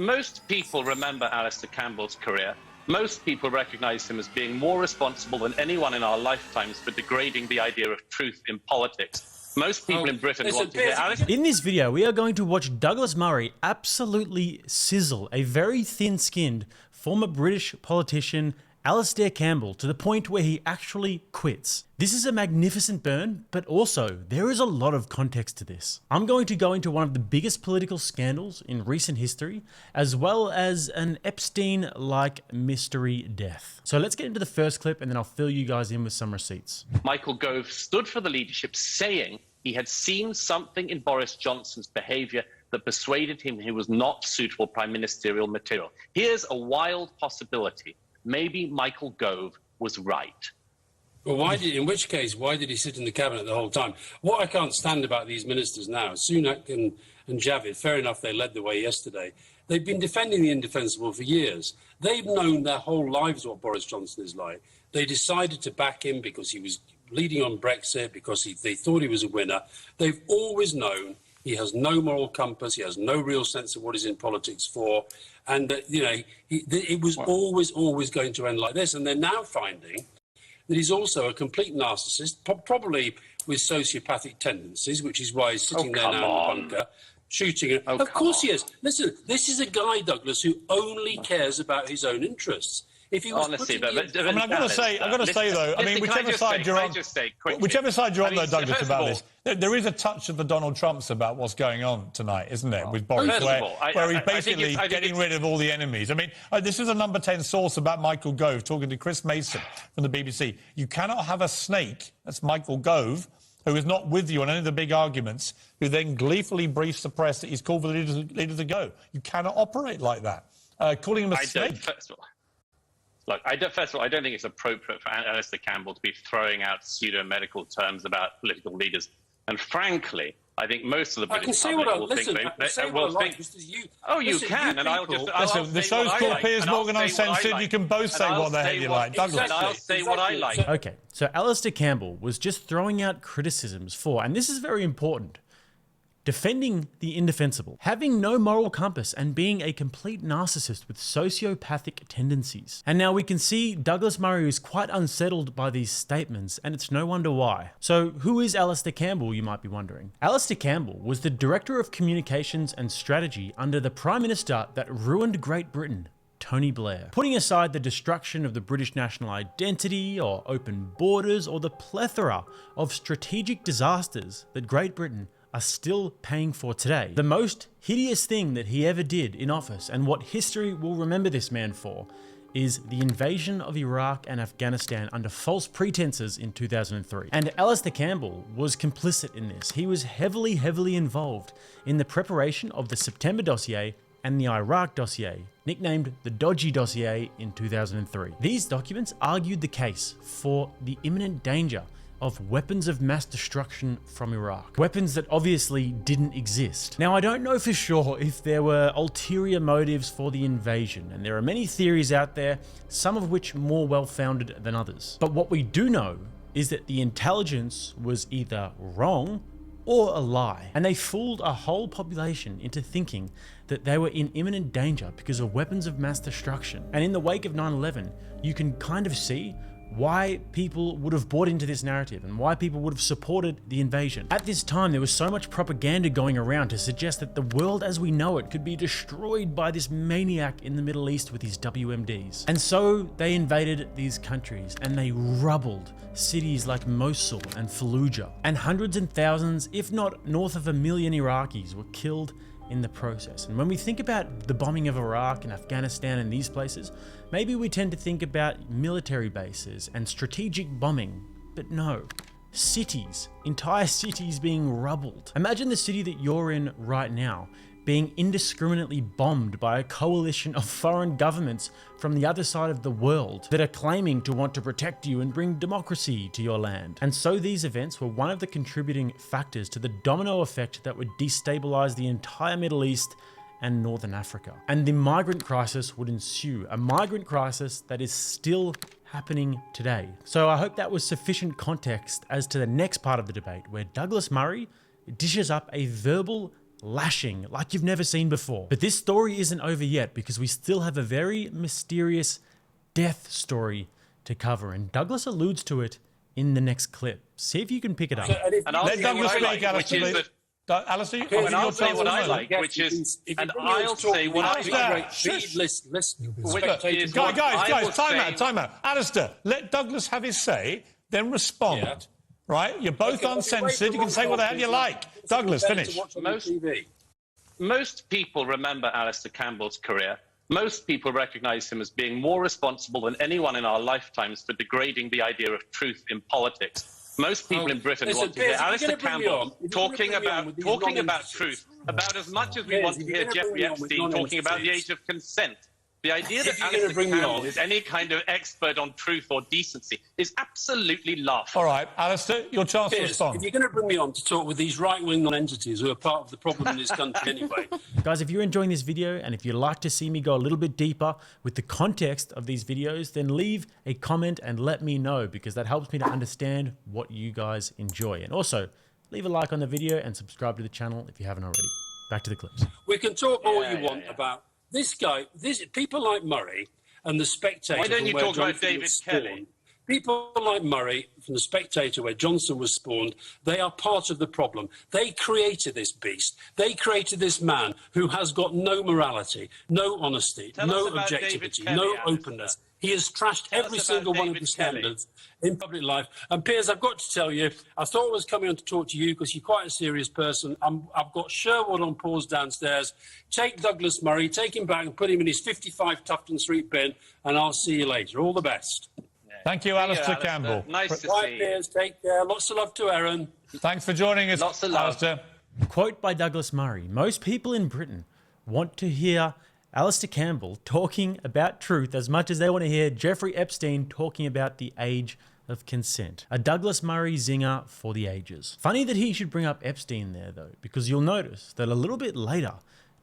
Most people remember Alistair Campbell's career. Most people recognise him as being more responsible than anyone in our lifetimes for degrading the idea of truth in politics. Most people in Britain want to hear Alistair. In this video, we are going to watch Douglas Murray absolutely sizzle a very thin-skinned former British politician, Alistair Campbell, to the point where he actually quits. This is a magnificent burn, but also there is a lot of context to this. I'm going to go into one of the biggest political scandals in recent history, as well as an Epstein-like mystery death. So let's get into the first clip and then I'll fill you guys in with some receipts. Michael Gove stood for the leadership, saying he had seen something in Boris Johnson's behaviour that persuaded him he was not suitable prime ministerial material. Here's a wild possibility. Maybe Michael Gove was right. Well, in which case, why did he sit in the cabinet the whole time? What I can't stand about these ministers now, Sunak and Javid, fair enough, they led the way yesterday. They've been defending the indefensible for years. They've known their whole lives what Boris Johnson is like. They decided to back him because he was leading on Brexit, because they thought he was a winner. They've always known he has no moral compass. He has no real sense of what he's in politics for. And, it was always going to end like this. And they're now finding that he's also a complete narcissist, probably with sociopathic tendencies, which is why he's sitting there now in the bunker, shooting. Of course he is. Listen, this is a guy, Douglas, who only cares about his own interests. If he was honestly, but I've got to say though, I mean, whichever side you're on, though, Douglas, about this, there is a touch of the Donald Trumps about what's going on tonight, isn't it, with Boris, where he's basically getting rid of all the enemies. I mean, this is a number 10 source about Michael Gove talking to Chris Mason from the BBC. You cannot have a snake, that's Michael Gove, who is not with you on any of the big arguments, who then gleefully briefs the press that he's called for the leader to go. You cannot operate like that. Calling him a snake. Look, first of all, I don't think it's appropriate for Alistair Campbell to be throwing out pseudo-medical terms about political leaders. And frankly, I think most of the British public will think... Oh, you can, and I'll just... Listen, the show's called Piers Morgan Uncensored. You can both say what the hell you like. Douglas. And I'll say what I like. Okay, so Alistair Campbell was just throwing out criticisms for, and this is very important, defending the indefensible, having no moral compass, and being a complete narcissist with sociopathic tendencies. And now we can see Douglas Murray is quite unsettled by these statements, and it's no wonder why. So who is Alistair Campbell, you might be wondering? Alistair Campbell was the Director of Communications and Strategy under the Prime Minister that ruined Great Britain, Tony Blair. Putting aside the destruction of the British national identity or open borders or the plethora of strategic disasters that Great Britain are still paying for today, the most hideous thing that he ever did in office, and what history will remember this man for, is the invasion of Iraq and Afghanistan under false pretenses in 2003. And Alistair Campbell was complicit in this. He was heavily involved in the preparation of the September dossier and the Iraq dossier, nicknamed the Dodgy dossier, in 2003. These documents argued the case for the imminent danger of weapons of mass destruction from Iraq. Weapons that obviously didn't exist. Now, I don't know for sure if there were ulterior motives for the invasion, and there are many theories out there, some of which more well-founded than others. But what we do know is that the intelligence was either wrong or a lie, and they fooled a whole population into thinking that they were in imminent danger because of weapons of mass destruction. And in the wake of 9/11, you can kind of see why people would have bought into this narrative and why people would have supported the invasion. At this time, there was so much propaganda going around to suggest that the world as we know it could be destroyed by this maniac in the Middle East with his WMDs. And so they invaded these countries and they rubbled cities like Mosul and Fallujah. And hundreds and thousands, if not north of 1 million Iraqis were killed in the process. And when we think about the bombing of Iraq and Afghanistan and these places, maybe we tend to think about military bases and strategic bombing, but no. Cities, entire cities being rubbled. Imagine the city that you're in right now being indiscriminately bombed by a coalition of foreign governments from the other side of the world that are claiming to want to protect you and bring democracy to your land. And so these events were one of the contributing factors to the domino effect that would destabilize the entire Middle East and Northern Africa. And the migrant crisis would ensue, a migrant crisis that is still happening today. So I hope that was sufficient context as to the next part of the debate, where Douglas Murray dishes up a verbal lashing like you've never seen before. But this story isn't over yet, because we still have a very mysterious death story to cover, and Douglas alludes to it in the next clip. See if you can pick it up. And I'll say what I like, which is that... Alistair, and I'll say what I like, which is... And I'll say what I like. Guys, time out. Alistair, let Douglas have his say, then respond. Yeah. Right? You're both uncensored. You can say what the hell you like. Douglas, finish. Most people remember Alistair Campbell's career. Most people recognise him as being more responsible than anyone in our lifetimes for degrading the idea of truth in politics. Most people in Britain want to hear Alistair Campbell talking about truth, about as much as we want to hear Jeffrey Epstein talking about the age of consent. The idea that Alistair Campbell is any kind of expert on truth or decency is absolutely laughable. All right, Alistair, your chance to respond. If you're going to bring me on to talk with these right-wing non-entities who are part of the problem in this country anyway. Guys, if you're enjoying this video and if you'd like to see me go a little bit deeper with the context of these videos, then leave a comment and let me know, because that helps me to understand what you guys enjoy. And also, leave a like on the video and subscribe to the channel if you haven't already. Back to the clips. We can talk all you want about this guy, people like Murray and The Spectator. Why don't you talk about David Kelly? People like Murray from The Spectator, where Johnson was spawned, they are part of the problem. They created this beast. They created this man who has got no morality, no honesty, no objectivity, no openness. He has trashed every single one of the standards in public life. And Piers, I've got to tell you, I thought I was coming on to talk to you because you're quite a serious person. I've got Sherwood on pause downstairs. Take Douglas Murray, take him back and put him in his 55 Tufton Street bin, and I'll see you later. All the best. Thank you, Alistair Campbell. Nice to see you. Piers, take care. Lots of love to Erin. Thanks for joining us, Lots of love. Alistair. Quote by Douglas Murray: most people in Britain want to hear Alistair Campbell talking about truth as much as they want to hear Jeffrey Epstein talking about the age of consent. A Douglas Murray zinger for the ages. Funny that he should bring up Epstein there, though, because you'll notice that a little bit later,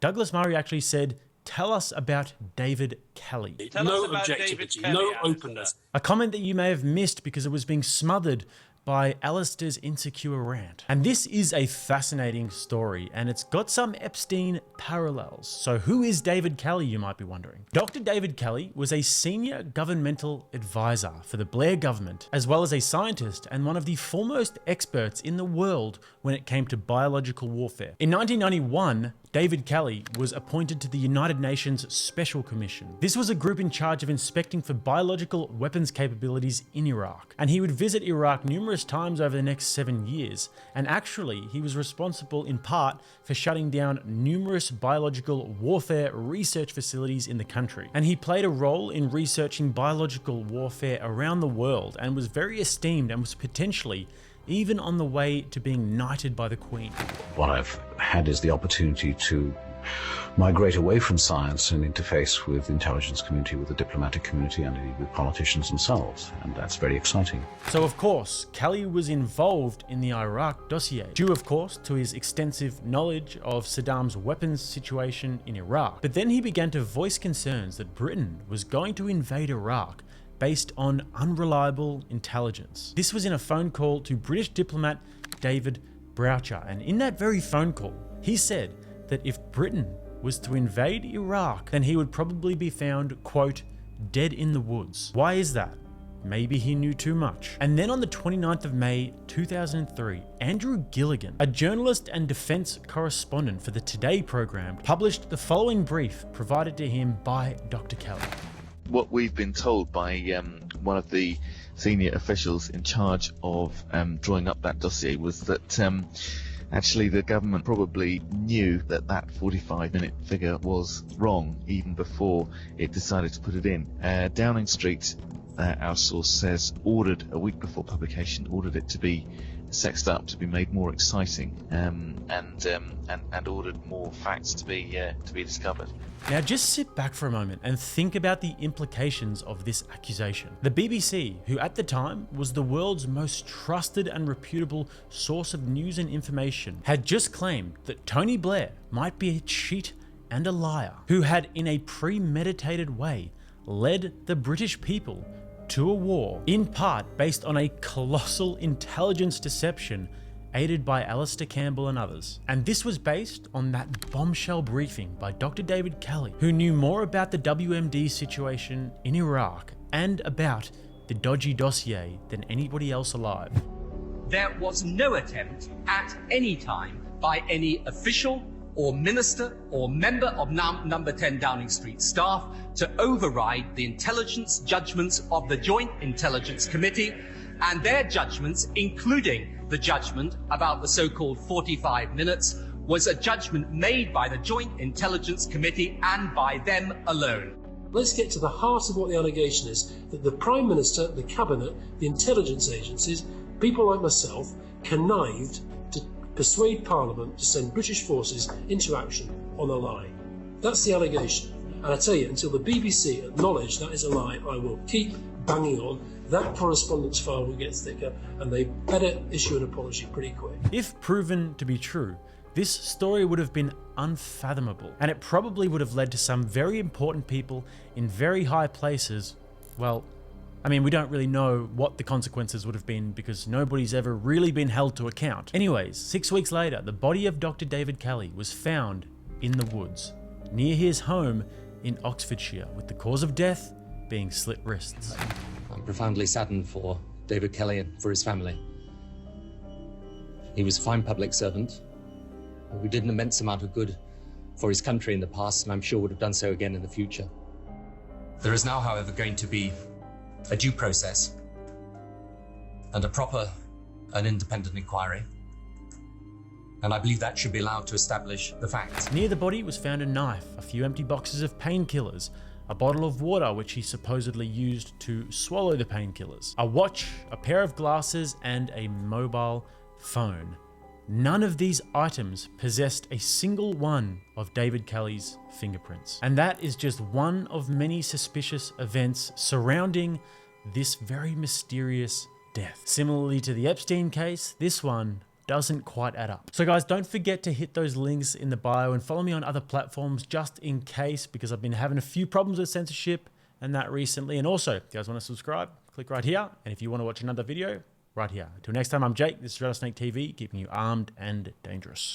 Douglas Murray actually said, "Tell us about David Kelly." No objectivity, no openness. A comment that you may have missed because it was being smothered by Alistair's insecure rant. And this is a fascinating story, and it's got some Epstein parallels. So who is David Kelly, you might be wondering? Dr. David Kelly was a senior governmental advisor for the Blair government, as well as a scientist and one of the foremost experts in the world when it came to biological warfare. In 1991, David Kelly was appointed to the United Nations Special Commission. This was a group in charge of inspecting for biological weapons capabilities in Iraq. And he would visit Iraq numerous times over the next 7 years. And actually, he was responsible in part for shutting down numerous biological warfare research facilities in the country. And he played a role in researching biological warfare around the world and was very esteemed and was potentially even on the way to being knighted by the Queen. What I've had is the opportunity to migrate away from science and interface with the intelligence community, with the diplomatic community, and indeed with politicians themselves, and that's very exciting. So of course, Kelly was involved in the Iraq dossier, due of course to his extensive knowledge of Saddam's weapons situation in Iraq. But then he began to voice concerns that Britain was going to invade Iraq based on unreliable intelligence. This was in a phone call to British diplomat David Boucher, and in that very phone call, he said that if Britain was to invade Iraq, then he would probably be found, quote, dead in the woods. Why is that? Maybe he knew too much. And then on the 29th of May 2003, Andrew Gilligan, a journalist and defense correspondent for the Today program, published the following brief provided to him by Dr. Kelly. What we've been told by one of the senior officials in charge of drawing up that dossier was that actually the government probably knew that that 45-minute figure was wrong even before it decided to put it in. Downing Street, our source says, ordered a week before publication, ordered it to be sexed up, to be made more exciting, and ordered more facts to be discovered. Now just sit back for a moment and think about the implications of this accusation. The BBC, who at the time was the world's most trusted and reputable source of news and information, had just claimed that Tony Blair might be a cheat and a liar, who had in a premeditated way led the British people to a war, in part based on a colossal intelligence deception aided by Alistair Campbell and others. And this was based on that bombshell briefing by Dr. David Kelly, who knew more about the WMD situation in Iraq and about the dodgy dossier than anybody else alive. There was no attempt at any time by any official or minister or member of number 10 Downing Street staff to override the intelligence judgments of the Joint Intelligence Committee and their judgments, including the judgment about the so-called 45 minutes, was a judgment made by the Joint Intelligence Committee and by them alone. Let's get to the heart of what the allegation is, that the Prime Minister, the Cabinet, the intelligence agencies, people like myself, connived to persuade Parliament to send British forces into action on a lie. That's the allegation. And I tell you, until the BBC acknowledge that is a lie, I will keep banging on. That correspondence file will get thicker, and they better issue an apology pretty quick. If proven to be true, this story would have been unfathomable, and it probably would have led to some very important people in very high places. Well, I mean, we don't really know what the consequences would have been because nobody's ever really been held to account. Anyways, 6 weeks later, the body of Dr. David Kelly was found in the woods near his home in Oxfordshire, with the cause of death being slit wrists. I'm profoundly saddened for David Kelly and for his family. He was a fine public servant who did an immense amount of good for his country in the past, and I'm sure would have done so again in the future. There is now, however, going to be a due process and a proper and independent inquiry, and I believe that should be allowed to establish the facts. Near the body was found a knife, a few empty boxes of painkillers, a bottle of water which he supposedly used to swallow the painkillers, a watch, a pair of glasses, and a mobile phone. None of these items possessed a single one of David Kelly's fingerprints. And that is just one of many suspicious events surrounding this very mysterious death. Similarly to the Epstein case, this one doesn't quite add up. So guys, don't forget to hit those links in the bio and follow me on other platforms just in case, because I've been having a few problems with censorship and that recently. And also, if you guys want to subscribe, click right here. And if you want to watch another video, right here. Until next time, I'm Jake. This is RattlesnakeTV, keeping you armed and dangerous.